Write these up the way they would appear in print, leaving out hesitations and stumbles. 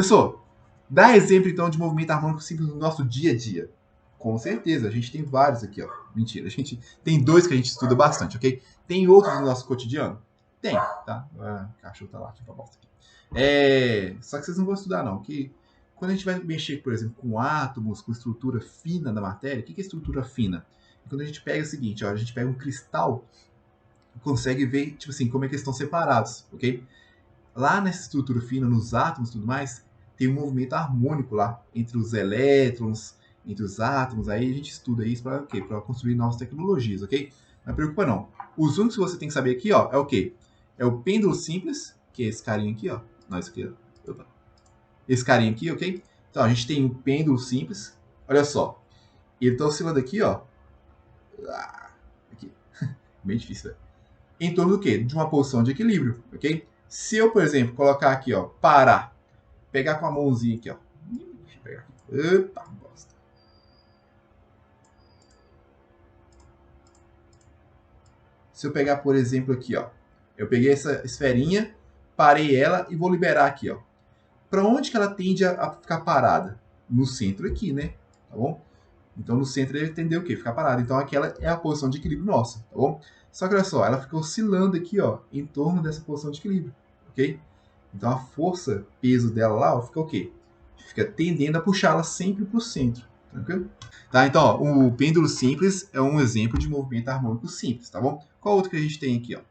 Pessoal, dá exemplo então de movimento harmônico simples no nosso dia a dia. Com certeza, a gente tem vários aqui, ó. Mentira, a gente tem 2 que a gente estuda bastante, ok? Tem outros no nosso cotidiano? Tem, tá? O cachorro tá lá aqui pra bosta aqui. Só que vocês não vão estudar, não. Que quando a gente vai mexer, por exemplo, com átomos, com estrutura fina da matéria, o que é estrutura fina? Quando a gente pega o seguinte, ó, a gente pega um cristal e consegue ver, tipo assim, como é que eles estão separados, ok? Lá nessa estrutura fina, nos átomos e tudo mais, tem um movimento harmônico lá entre os elétrons, entre os átomos. Aí a gente estuda isso para quê? Para construir novas tecnologias, ok? Não preocupa não. Os únicos que você tem que saber aqui, ó, é o quê? É o pêndulo simples, que é esse carinha aqui, ó. Não, esse aqui, ó. Opa. Esse carinha aqui, ok? Então a gente tem um pêndulo simples. Olha só. Ele está oscilando aqui, ó. Aqui. Bem difícil, velho. Em torno do quê? De uma posição de equilíbrio, ok? Se eu, por exemplo, colocar aqui, ó, parar, pegar com a mãozinha aqui, ó. Deixa eu pegar aqui. Opa, bosta. Se eu pegar, por exemplo, aqui, ó. Eu peguei essa esferinha, parei ela e vou liberar aqui, ó. Para onde que ela tende a ficar parada? No centro aqui, né? Tá bom? Então, no centro ele tende o quê? Ficar parada. Então, aquela é a posição de equilíbrio nossa, tá bom? Só que olha só, ela fica oscilando aqui, ó, em torno dessa posição de equilíbrio, ok? Então, a força, peso dela lá, ó, fica o quê? Fica tendendo a puxá-la sempre para o centro, tranquilo? Tá, então, ó, o pêndulo simples é um exemplo de movimento harmônico simples, tá bom? Qual outro que a gente tem aqui, ó?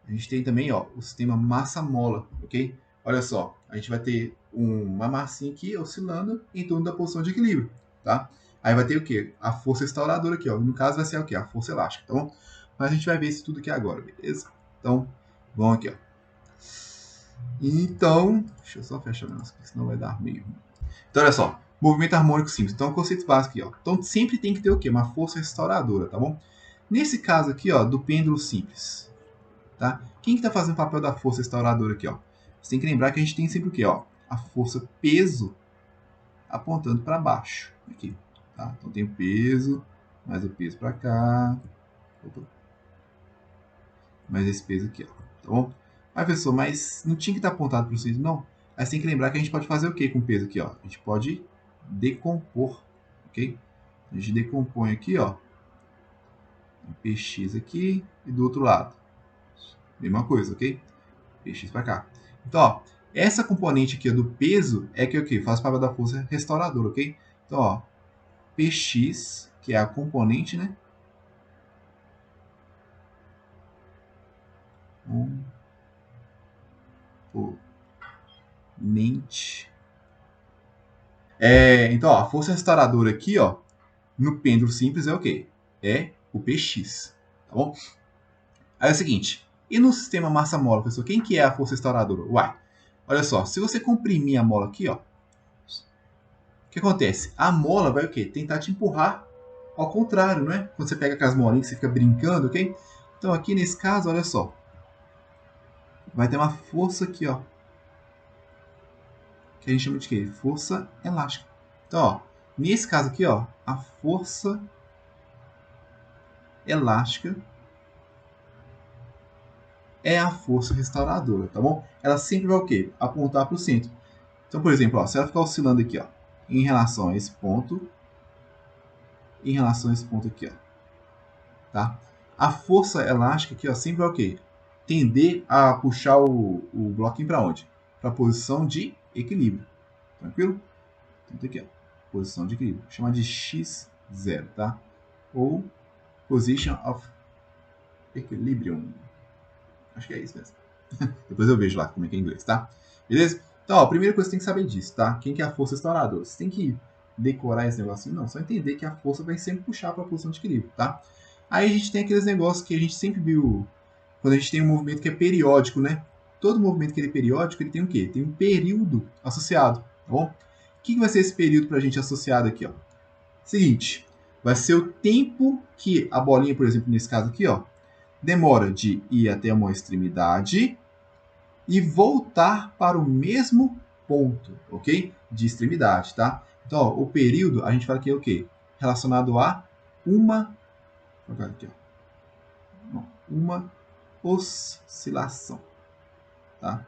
A gente tem também, ó, o sistema massa-mola, ok? Olha só, a gente vai ter uma massinha aqui oscilando em torno da posição de equilíbrio, tá? Aí vai ter o quê? A força restauradora aqui, ó. No caso vai ser o quê? A força elástica, tá bom? Mas a gente vai ver isso tudo aqui agora, beleza? Então, vamos aqui, ó. Então, deixa eu só fechar o negócio aqui, senão vai dar meio. Então, olha só, movimento harmônico simples. Então, conceito básico aqui, ó. Então, sempre tem que ter o quê? Uma força restauradora, tá bom? Nesse caso aqui, ó, do pêndulo simples, tá? Quem que tá fazendo o papel da força restauradora aqui, ó? Você tem que lembrar que a gente tem sempre o quê, ó? A força peso apontando para baixo, aqui, tá? Então, tem o peso, mais o peso para cá, mais esse peso aqui, ó, tá bom? Aí, professor, mas não tinha que estar apontado para o centro, não? Aí você tem que lembrar que a gente pode fazer o que com o peso aqui, ó? A gente pode decompor, ok? A gente decompõe aqui, ó, um px aqui e do outro lado. Mesma coisa, ok? Px para cá. Então, ó, essa componente aqui ó, do peso é que o que faz papel da força restauradora, ok? Então, ó, px, que é a componente, né? Componente. Então, ó, a força restauradora aqui, ó, no pêndulo simples é o quê? É o px, tá bom? Aí é o seguinte, e no sistema massa-mola, professor, quem que é a força restauradora? Uai, olha só, se você comprimir a mola aqui, ó, o que acontece? A mola vai o quê? Tentar te empurrar ao contrário, não é? Quando você pega com as molinhas, você fica brincando, ok? Então aqui nesse caso, olha só, vai ter uma força aqui, ó, que a gente chama de quê? Força elástica. Então, ó, nesse caso aqui, ó, a força elástica é a força restauradora, tá bom? Ela sempre vai o quê? Apontar para o centro. Então, por exemplo, ó, se ela ficar oscilando aqui, ó, em relação a esse ponto, em relação a esse ponto aqui, ó, tá? A força elástica aqui, ó, sempre vai o quê? Tender a puxar o bloquinho para onde? Para a posição de equilíbrio, tranquilo? Então, aqui, ó, posição de equilíbrio, chama de x0, tá? Ou position of equilibrium. Acho que é isso mesmo. Depois eu vejo lá como é que é em inglês, tá? Beleza? Então, ó, a primeira coisa que você tem que saber disso, tá? Quem que é a força restauradora? Você tem que decorar esse negocinho? Não, só entender que a força vai sempre puxar para a posição de equilíbrio, tá? Aí a gente tem aqueles negócios que a gente sempre viu quando a gente tem um movimento que é periódico, né? Todo movimento que ele é periódico, ele tem o quê? Tem um período associado, tá bom? O que vai ser esse período para a gente associado aqui, ó? Seguinte, vai ser o tempo que a bolinha, por exemplo, nesse caso aqui, ó, demora de ir até uma extremidade e voltar para o mesmo ponto, ok? De extremidade, tá? Então, ó, o período, a gente fala que é o quê? Relacionado a uma... Aqui, ó. Uma oscilação, tá?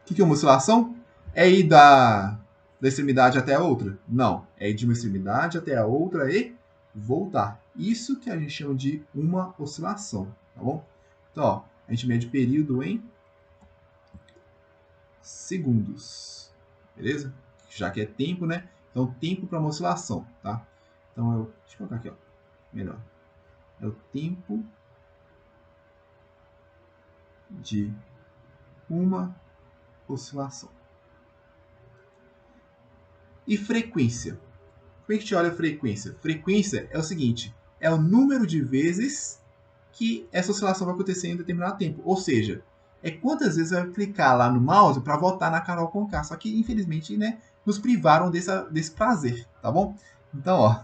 O que é uma oscilação? É ir da extremidade até a outra? Não. É ir de uma extremidade até a outra e voltar. Isso que a gente chama de uma oscilação, tá bom? Então, ó, a gente mede período em segundos, beleza? Já que é tempo, né? Então, tempo para uma oscilação, tá? Então, deixa eu colocar aqui, ó, melhor. É o tempo de uma oscilação. E frequência? Como é que a gente olha a frequência? Frequência é o seguinte, é o número de vezes que essa oscilação vai acontecer em um determinado tempo. Ou seja, é quantas vezes vai clicar lá no mouse para voltar na Carol Conká. Só que, infelizmente, né, nos privaram desse prazer, tá bom? Então, ó,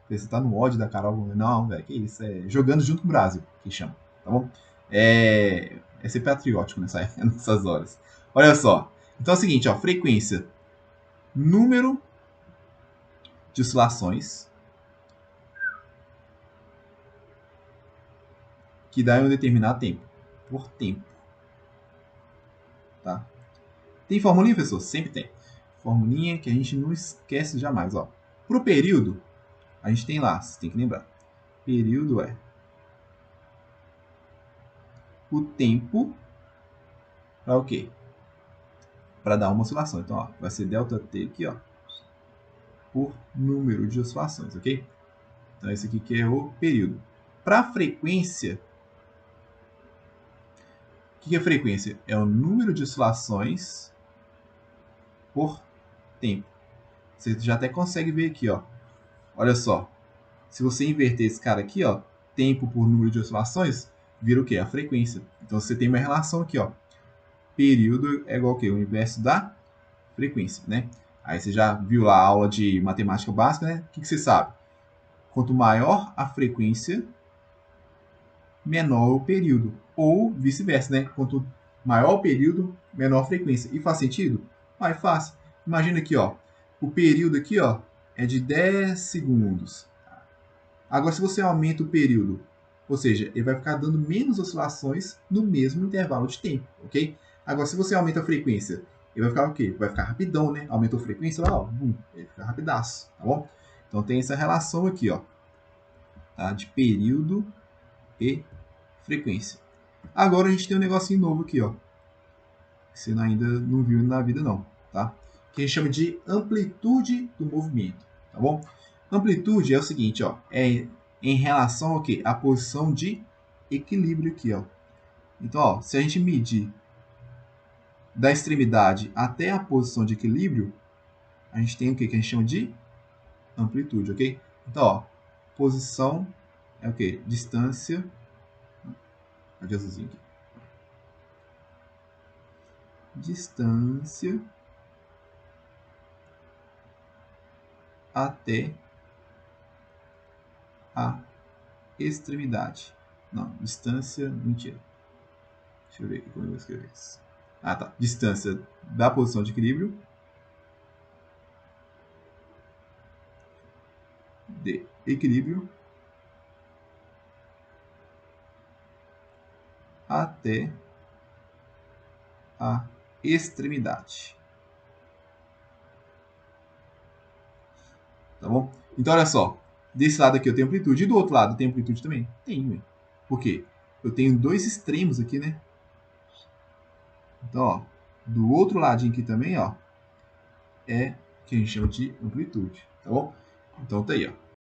você tá no ódio da Carol. Não, velho, que isso? É jogando junto com o Brasil, que chama, tá bom? É ser patriótico nessas horas. Olha só. Então é o seguinte, ó, frequência, número de oscilações que dá em um determinado tempo. Por tempo. Tá? Tem formulinha, professor? Sempre tem. Formulinha que a gente não esquece jamais. Ó. Pro período, a gente tem lá, você tem que lembrar. Período é o tempo para o quê? Para dar uma oscilação. Então, ó, vai ser ΔT aqui, ó, por número de oscilações, ok? Então, esse aqui que é o período. Para frequência, o que é frequência? É o número de oscilações por tempo. Você já até consegue ver aqui, ó. Olha só. Se você inverter esse cara aqui, ó, tempo por número de oscilações, vira o quê? A frequência. Então você tem uma relação aqui, ó. Período é igual ao quê? O inverso da frequência, né? Aí você já viu lá a aula de matemática básica, né? O que você sabe? Quanto maior a frequência, menor o período. Ou vice-versa, né? Quanto maior o período, menor a frequência. E faz sentido? Vai, fácil. Imagina aqui, ó. O período aqui, ó, é de 10 segundos. Agora, se você aumenta o período, ou seja, ele vai ficar dando menos oscilações no mesmo intervalo de tempo, ok? Agora, se você aumenta a frequência, ele vai ficar o quê? Vai ficar rapidão, né? Aumentou a frequência, ó, bum, ele fica rapidaço, tá bom? Então tem essa relação aqui, ó, tá? De período e frequência. Agora a gente tem um negocinho novo aqui, ó, que você ainda não viu na vida não, tá? Que a gente chama de amplitude do movimento, tá bom? Amplitude é o seguinte, ó, é em relação ao quê? A posição de equilíbrio aqui, ó. Então, ó, se a gente medir da extremidade até a posição de equilíbrio, a gente tem o quê? Que a gente chama de amplitude, ok? Então, ó, posição é o quê? Distância. Cadê azulzinho aqui? Distância até a extremidade. Não, distância, mentira. Deixa eu ver aqui como eu vou escrever isso. Ah, tá. Distância da posição de equilíbrio até a extremidade. Tá bom? Então, olha só. Desse lado aqui eu tenho amplitude. E do outro lado tem amplitude também? Tenho. Por quê? Eu tenho dois extremos aqui, né? Então, ó. Do outro ladinho aqui também, ó. É que a gente chama de amplitude. Tá bom? Então, tá aí, ó.